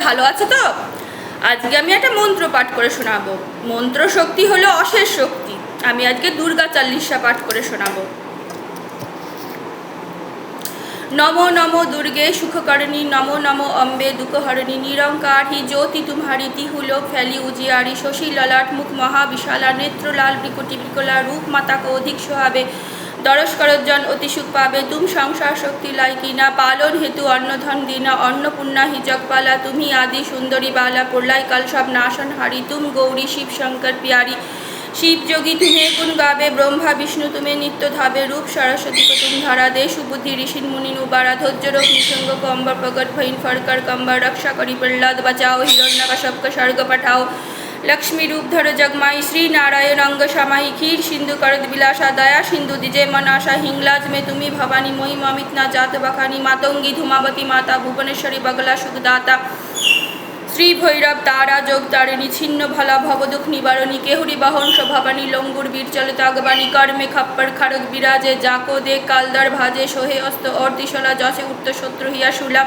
ভালো আছে তো? আজকে আমি একটা মন্ত্র পাঠ করে শোনাবো। মন্ত্র শক্তি হলো অশেষ শক্তি। আমি আজকে দুর্গা চালিশা পাঠ করে শোনাবো। नमो नमो दुर्गे सुखकरणी, नमो नमो अम्बे दुखहरणी, निरंकार ही ज्योति तुम्हारी, तिहु लोक फैली उजियारी, शशि ललाट मुख महाविशाला, नेत्र लाल बिकुटी बिकला, रूप माता को अधिक सोहावे, दरस करजन अति सुख पावे, तुम संसार शक्ति लाइकिना, पालन हेतु अन्न धन दीना, अन्नपूर्णा ही जगपाला, तुम ही आदि सुंदरी बाला, प्रलय काल सब नाशन हारी, तुम गौरी शिव शंकर प्यारी, शिव जोगी तुम्हें गुण गावे, ब्रह्मा विष्णु तुम्हें नित्य धावे, रूप सरस्वती को तुम धारा दे, सुबुद्धि ऋषि मुनि उबारा, धैर्य रोग निसंग को अम्बर प्रगट भईन फरकर कंबर, रक्षा करी प्रहलाद बचाओ, हिरण्यकश्यप का स्वर्ग पठाओ, लक्ष्मी रूप धर जगमाई, श्री नारायण अंग समाई, खीर सिंधु करद विलासा, दया सिंधु दिजे मनाशा, हिंगलाज में तुम्ही भवानी, मोहिम अमित ना जात बखानी, मातंगी धूमावती माता, भुवनेश्वरी बगला सुखदाता, श्री भैरव तारा जोग तारिणी, छिन्न भला भवदुख निवारणी, केहुरी बाहन स्वभावानी, लंगुर वीर चलित आगवानी, कर में खप्पर खड़ग विराजे, जाको दे कालदर भाजे, सोहे अस्त और तिशला, जसे उठत शत्रु हिया शूला,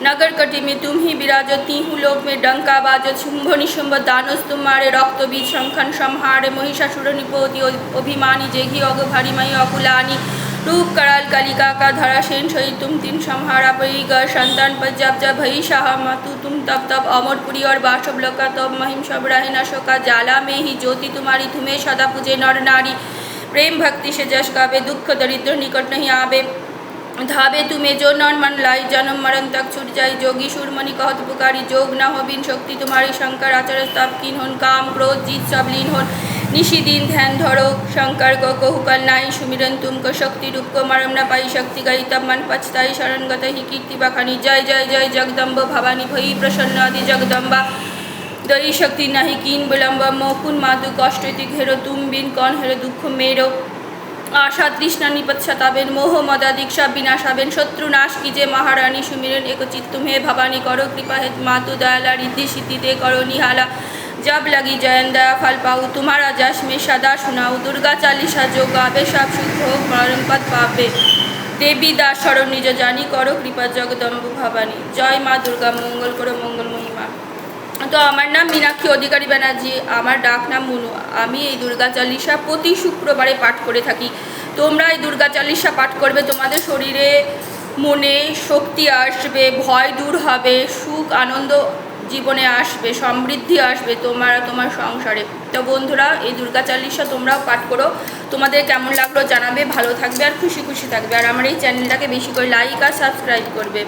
नगर कटी में तुम ही विराजो, तीहू लोक में डंका बाजो, शुंभ निशुंभ दानस तुम्हारे, रक्त बीज शंखन संहारे, महिषासुर निपोति अभिमानी, जेघी अग भारी मई अकुलानी, रूप कराल कालिका का धरा सेन सही, तुम तीन संहारा परी गर संतान पंजाब जब भई शाह मातु, तुम तब तब अमरपुरी और बासव लका, तब महिम सब रहे न शोका, जाला में ही ज्योति तुम्हारी, तुम्हें सदा पूजे नर नारी, प्रेम भक्ति से जश गावे, दुख दरिद्र निकट नहीं आवे, धावे तुम्हें जो नर मन लाई, जन्म मरण तक छूट जाई, जोगी सूरमणि कहत पुकारी, जोग न हो बिन शक्ति तुम्हारी, शंकर आचर तब कीन होन, काम क्रोध जीत सब लीन होन, निशी दिन ध्यान धरो, शंकर को कहु कल नाई, सुमिरन तुमको शक्ति रूप को मरम न पाई, शक्ति गई तब मन पछताई, शरण गत ही कीर्ति बखानी, जय जय जय जगदम्ब भवानी, भई प्रसन्न आदि जगदम्बा, दई शक्ति नहीं कीन विलम्ब, मोकुन मातु कष्ट घेरो, तुम बिन कौन हेरो दुख मेरो, आशा तृष्णा निपत सतावेन, मोह मदा दीक्षा विनाशावेन, शत्रु नाश कीजे महारानी, सुमिरन एक चित तुम्हें भवानी, करो कृपा हेत मातु दयाला, रिद्धि सिद्धि दे करो निहाला, जब लगी जयन दया फल पाऊ, तुम्हारा जश में सदा सुनाऊ, दुर्गा चालीसा जो गावे, सब सुख भोग परम पद पावे, देवी दास शरण निज जानी, करो कृपा जगदम्ब भवानी, जय माँ दुर्गा, मंगल करो मंगल महिमा। तो আমার নাম মীনাক্ষী অধিকারী ব্যানার্জি, আমার ডাক নাম মুনু। আমি এই দুর্গা চালিসা প্রতি শুক্রবারে পাঠ করে থাকি। তোমরা এই দুর্গা চালিসা পাঠ করবে, তোমাদের শরীরে মনে শক্তি আসবে, ভয় দূর হবে, সুখ আনন্দ জীবনে আসবে, সমৃদ্ধি আসবে তোমার সংসারে। তো বন্ধুরা, এই দুর্গা চালিসা তোমরাও পাঠ করো। তোমাদের কেমন লাগলো জানাবে, ভালো থাকবে আর খুশি খুশি থাকবে। আর আমার এই চ্যানেলটাকে বেশি করে লাইক আর সাবস্ক্রাইব করবে।